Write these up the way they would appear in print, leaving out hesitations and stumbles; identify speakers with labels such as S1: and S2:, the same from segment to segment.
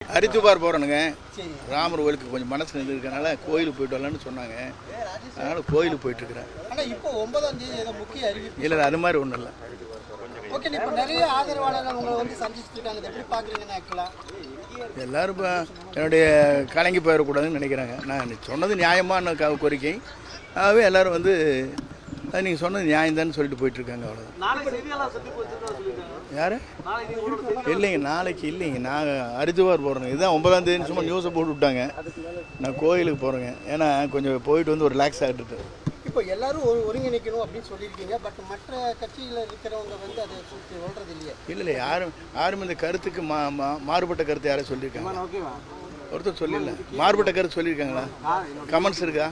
S1: ஹரித்துவார் போகிறேனுங்க. ராமர் கோயிலுக்கு கொஞ்சம் மனசு இருக்கனால கோயிலுக்கு போயிட்டு வரலான்னு சொன்னாங்க. அதனால் கோயிலுக்கு போயிட்டுருக்குறேன்.
S2: ஆனால் இப்போ 9ஆம் தேதி ஏதோ முக்கிய அறிவிப்பு
S1: இல்லை, அது மாதிரி ஒன்றும் இல்லை.
S2: ஓகே, இப்போ நிறைய ஆதரவாளர்கள் உங்களை வந்து சந்திச்சுருக்காங்க. எப்படி பார்க்குறீங்கன்னு ஆக்சுவலாக
S1: எல்லோரும் இப்போ என்னுடைய கலங்கி போயிடக்கூடாதுன்னு நினைக்கிறாங்க. நான் சொன்னது நியாயமான கோரிக்கை. ஆகவே எல்லோரும் வந்து நீங்கள் சொன்னது நியாயம்தான்னு சொல்லிட்டு போயிட்டுருக்காங்க. அவ்வளோதான். யார்? இல்லைங்க, நாளைக்கு இல்லைங்க. நான் ஹரித்துவார் போகிறேங்க. இதுதான் 9ஆம் தேதி சும்மா நியூஸை போட்டு விட்டாங்க. நான் கோயிலுக்கு போகிறேங்க. ஏன்னா கொஞ்சம் போயிட்டு வந்து ஒரு ரிலாக்ஸ் ஆகிட்டு.
S2: இப்போ எல்லாரும் ஒருங்கிணைக்கணும் அப்படின்னு சொல்லியிருக்கீங்க. பட் மற்ற கட்சியில் இருக்கிறவங்க வந்து அதை சொல்கிறது இல்லையா?
S1: இல்லை, யாரும் இந்த கருத்துக்கு மாறுபட்ட கருத்து யாரும் சொல்லியிருக்காங்க? ஒருத்தர் சொல்லல. மாறுபட்ட கருத்து சொல்லியிருக்காங்களா? கமெண்ட்ஸ் இருக்கா?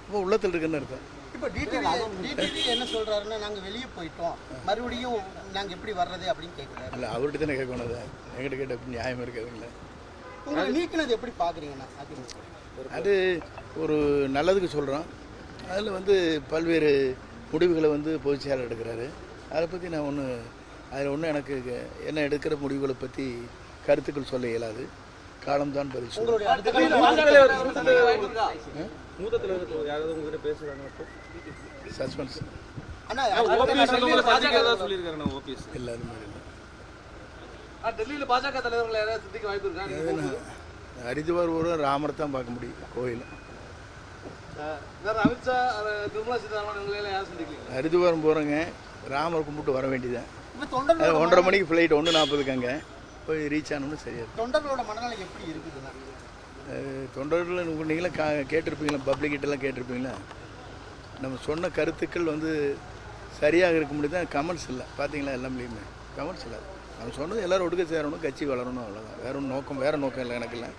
S1: இப்போ உள்ளத்தில் இருக்குன்னு இருக்கும்.
S2: இப்போ டிடிவி என்ன சொல்கிறாருன்னா, நாங்கள் வெளியே போயிட்டோம், மறுபடியும் நாங்கள் எப்படி வர்றது அப்படின்னு கேட்குறாரு.
S1: இல்லை, அவர்கிட்ட தானே கேட்கணும். எங்கிட்ட கேட்ட நியாயம் இருக்காதுங்களே.
S2: உங்களை நீக்கினது எப்படி பார்க்குறீங்கண்ணா?
S1: அது ஒரு நல்லதுக்கு சொல்கிறோம். அதில் வந்து பல்வேறு முடிவுகளை வந்து பொதுச் செயலாளர் எடுக்கிறாரு. அதை பற்றி நான் அதில் எனக்கு என்ன எடுக்கிற முடிவுகளை பற்றி கருத்துக்கள் சொல்ல இயலாது. காலம்தான் பதில் சொல்லுங்கள். சஸ்பென்ஸ் இல்லை, அது மாதிரி இல்லை. ஹரித்துவார் ஊரும் ராமர் தான் பார்க்க முடியும். கோயில் ஹரித்துவாரம் போகிறேங்க. ராமர் கும்பிட்டு வர வேண்டியதான். 1:30 மணிக்கு ஃப்ளைட் 1:40க்கு அங்கே போய் ரீச் ஆனோம்னு சரியாக.
S2: தொண்டர்களோட மனநிலை எப்படி இருக்குதுன்னா?
S1: தொண்டர்கள் நீங்களும் கேட்டிருப்பீங்களா? பப்ளிக்கிட்டெல்லாம் கேட்டிருப்பீங்களா? நம்ம சொன்ன கருத்துக்கள் வந்து சரியாக இருக்க முடியுது. கமெண்ட்ஸ் இல்லை. பார்த்தீங்களா? எல்லாமே கமெண்ட்ஸ் இல்லை. நம்ம சொன்னது எல்லோரும் ஒடுக்க சேரணும், கட்சி வளரணும், அவ்வளோதான். வேறு நோக்கம் இல்லை எனக்கு இல்லை.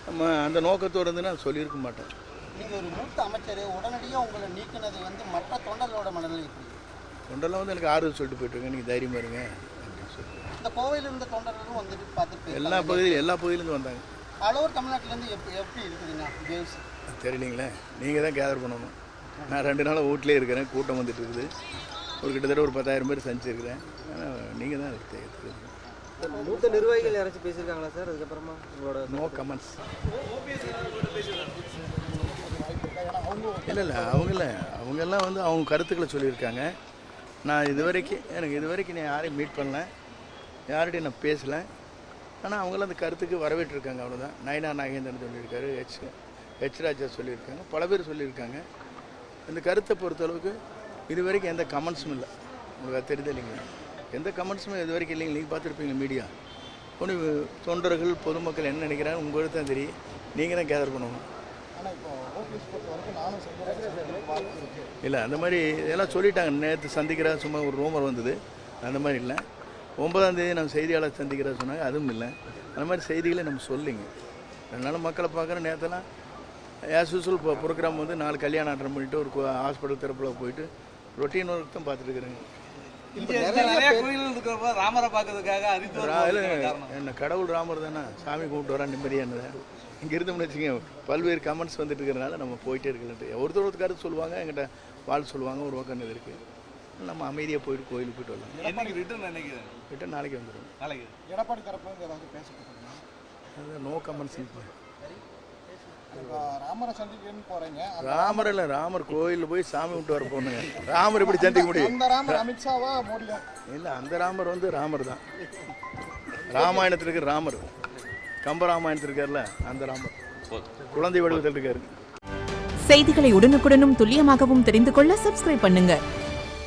S1: நம்ம அந்த நோக்கத்தோடு இருந்து நான் சொல்லியிருக்க மாட்டேன்.
S2: நீங்கள் ஒரு மூத்த அமைச்சர், உடனடியாக உங்களை நீக்கினது வந்து மற்ற தொண்டர்களோட மனநிலை எப்படி?
S1: தொண்டர்லாம் வந்து எனக்கு ஆறுதல் சொல்லிட்டு போயிட்டுருங்க. நீங்கள் தைரியமாக இருங்க அப்படின்னு சொல்லி.
S2: இந்த கோவையில் இருந்த தொண்டர்களும் வந்துட்டு பார்த்துட்டு
S1: எல்லா பகுதியிலேருந்து வந்தாங்க.
S2: ஆல் ஓவர் தமிழ்நாட்டிலேருந்து எப்படி இருக்குதுண்ணா கேம்ஸ்?
S1: தெரியலீங்களே, நீங்கள் தான் கேதர் பண்ணணும். நான் 2 நாளாக வீட்டிலே இருக்கிறேன். கூட்டம் வந்துட்டு இருக்குது. கிட்டத்தட்ட ஒரு 10,000 பேர் சந்திச்சிருக்கிறேன். ஆனால் நீங்கள் தான் தெரியும்.
S3: மூத்த நிர்வாகிகள் யாராச்சும் பேசியிருக்காங்களா சார்? அதுக்கப்புறமா உங்களோட
S1: நோ கமெண்ட்ஸ். இல்லை, அவங்கெல்லாம் வந்து அவங்க கருத்துக்களை சொல்லியிருக்காங்க. நான் இது வரைக்கும் நான் யாரையும் மீட் பண்ணல, யார்கிட்டையும் நான் பேசலை. ஆனால் அவங்களாம் அந்த கருத்துக்கு வரவேற்றிருக்காங்க. அவ்வளோதான். நயனா நாகேந்திரன் சொல்லியிருக்காரு, ஹெச் ராஜா சொல்லியிருக்காங்க, பல பேர் சொல்லியிருக்காங்க. இந்த கருத்தை பொறுத்தளவுக்கு இது வரைக்கும் எந்த கமெண்ட்ஸும் இல்லை. உங்களுக்கு தெரியுது இல்லைங்களா? எந்த கமெண்ட்ஸுமே இது வரைக்கும் இல்லைங்க. நீங்கள் பார்த்துருப்பீங்க மீடியா. ஒன்று தொண்டர்கள் பொதுமக்கள் என்ன நினைக்கிறாங்க உங்களுக்கு தான் தெரியும். நீங்கள் தான் கேதர் பண்ணணும். இல்லை, அந்த மாதிரி இதெல்லாம் சொல்லிட்டாங்க. நேற்று சந்திக்கிறா சும்மா ஒரு ரூமர் வந்தது. அந்த மாதிரி இல்லை. 9ஆம் தேதி நம்ம செய்தியாளர் சந்திக்கிறா சொன்னாங்க. அதுவும் இல்லை. அந்த மாதிரி செய்திகளை நம்ம சொல்லிங்க. அதனால மக்களை பார்க்குற நேரத்தெல்லாம் ஆஸ் யூஸ்வல் ப்ரோக்ராம் வந்து 4 கல்யாணம் அட்டன் பண்ணிவிட்டு ஒரு ஹாஸ்பிட்டல் தரப்பில் போயிட்டு ரொட்டீன் ஒர்க் தான் பார்த்துட்டு இருக்கிறேங்க. என்ன கடவுள் ராமர் தானே, சாமி கும்பிட்டு வரா நிம்மதியானது. இங்கே இருந்தோம்னு வச்சுங்க, பல்வேறு கமெண்ட்ஸ் வந்துட்டு இருக்கிறனால நம்ம போயிட்டே இருக்கலன்ட்டு ஒருத்தர் கருத்து சொல்லுவாங்க, எங்கிட்ட வாழ் சொல்லுவாங்க. ஒரு பக்கம் இது இருக்குது. நம்ம அமைதியாக போயிட்டு கோயிலுக்கு போயிட்டு வரலாம். ரிட்டன் நாளைக்கு வந்துடும்.
S2: எடப்பாடி தரப்பு ஏதாவது பேசப்பட்டிருக்கீங்க?
S1: அது நோ கமெண்ட்ஸ்.
S2: ராமரை சந்திக்கணும்னு போகிறீங்க.
S1: ராமர் இல்லை, ராமர் கோயிலில் போய் சாமி விட்டு வர போகணுங்க. ராமர் எப்படி சந்திக்க முடியும்?
S2: அந்த ராமர் அமித்ஷாவா மோடியா?
S1: இல்லை, அந்த ராமர் வந்து ராமர் தான். ராமாயணத்தில் இருக்கிற ராமர், கம்பராமாயணத்தில் இருக்கார்ல அந்த ராமர், குழந்தை வடிவத்தில் இருக்காரு.
S4: செய்திகளை உடனுக்குடனும் துல்லியமாகவும் தெரிந்து கொள்ள சப்ஸ்கிரைப் பண்ணுங்க.